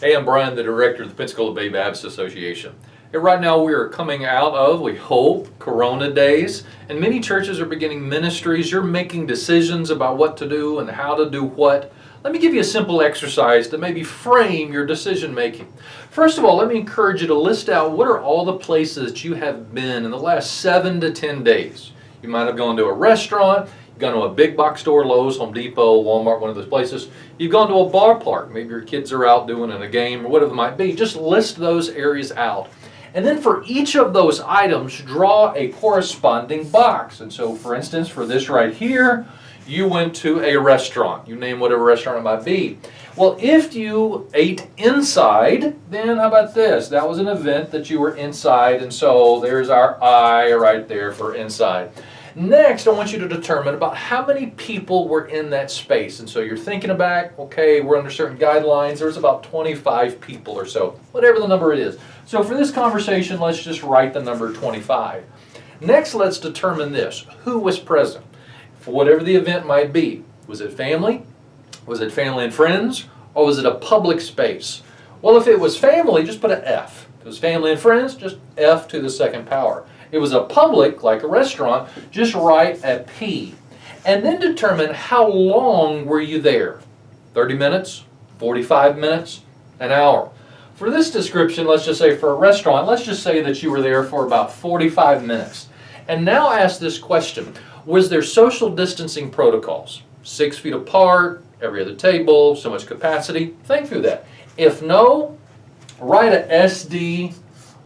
Hey, I'm Brian, the director of the Pensacola Bay Baptist Association. Hey, right now we are coming out of, we hope, Corona days, and many churches are beginning ministries. You're making decisions about what to do and how to do what. Let me give you a simple exercise to maybe frame your decision making. First of all, let me encourage you to list out what are all the places that you have been in the last 7 to 10 days. You might have gone to a restaurant, you've gone to a big box store, Lowe's, Home Depot, Walmart, one of those places. You've gone to a bar park, maybe your kids are out doing a game or whatever it might be. Just list those areas out. And then for each of those items, draw a corresponding box. And so, for instance, for this right here, you went to a restaurant. You name whatever restaurant it might be. Well, if you ate inside, then how about this? That was an event that you were inside, and so there's our I right there for inside. Next, I want you to determine about how many people were in that space. And so you're thinking back, okay, we're under certain guidelines. There's about 25 people or so, whatever the number is. So for this conversation, let's just write the number 25. Next, let's determine this. Who was present? For whatever the event might be. Was it family? Was it family and friends? Or was it a public space? Well, if it was family, just put an F. If it was family and friends, just F to the second power. It was a public, like a restaurant, just write a P. And then determine how long were you there. 30 minutes, 45 minutes, an hour. For this description, let's just say for a restaurant, let's just say that you were there for about 45 minutes. And now ask this question. Was there social distancing protocols? 6 feet apart, every other table, so much capacity? Think through that. If no, write a SD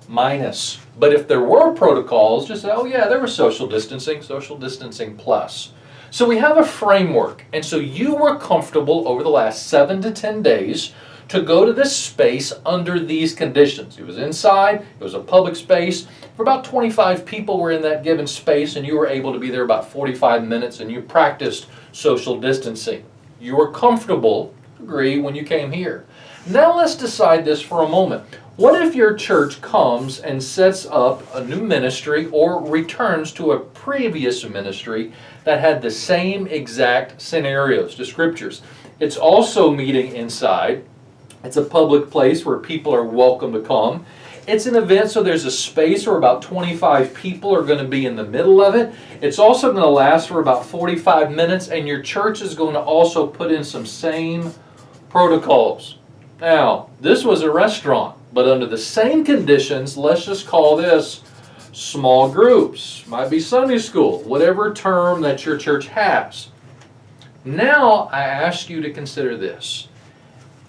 minus. But if there were protocols, just say, oh yeah, there was social distancing plus. So we have a framework. And so you were comfortable over the last 7 to 10 days to go to this space under these conditions. It was inside, it was a public space. For about 25 people were in that given space, and you were able to be there about 45 minutes, and you practiced social distancing. You were comfortable, agree, when you came here. Now let's decide this for a moment. What if your church comes and sets up a new ministry or returns to a previous ministry that had the same exact scenarios, the scriptures? It's also meeting inside. It's a public place where people are welcome to come. It's an event, so there's a space where about 25 people are going to be in the middle of it. It's also going to last for about 45 minutes, and your church is going to also put in some same protocols. Now, this was a restaurant, but under the same conditions, let's just call this small groups. Might be Sunday school, whatever term that your church has. Now, I ask you to consider this.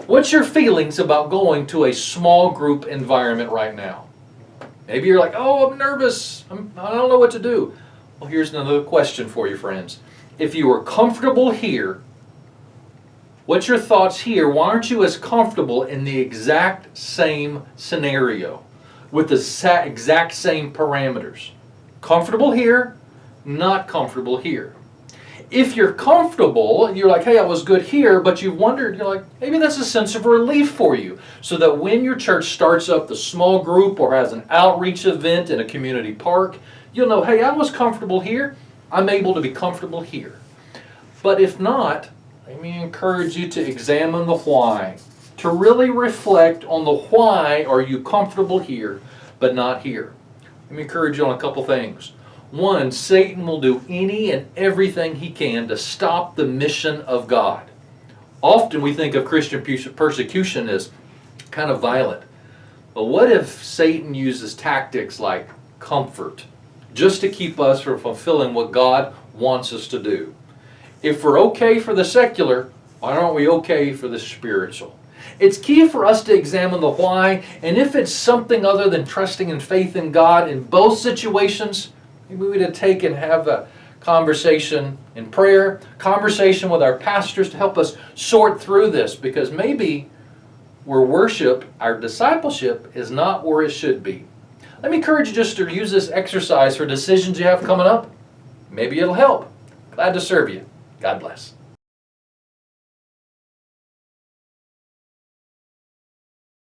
What's your feelings about going to a small group environment right now? Maybe you're like, oh, I'm nervous. I don't know what to do. Well, here's another question for you, friends. If you are comfortable here, what's your thoughts here? Why aren't you as comfortable in the exact same scenario with the exact same parameters? Comfortable here, not comfortable here. If you're comfortable, you're like, hey, I was good here, but you've wondered, you're like, maybe that's a sense of relief for you. So that when your church starts up the small group or has an outreach event in a community park, you'll know, hey, I was comfortable here. I'm able to be comfortable here. But if not, let me encourage you to examine the why. To really reflect on the why are you comfortable here, but not here. Let me encourage you on a couple things. One, Satan will do any and everything he can to stop the mission of God. Often we think of Christian persecution as kind of violent. But what if Satan uses tactics like comfort just to keep us from fulfilling what God wants us to do? If we're okay for the secular, why aren't we okay for the spiritual? It's key for us to examine the why, and if it's something other than trusting and faith in God in both situations, maybe we need to take and have a conversation in prayer, conversation with our pastors to help us sort through this, because maybe where worship, our discipleship, is not where it should be. Let me encourage you just to use this exercise for decisions you have coming up. Maybe it'll help. Glad to serve you. God bless.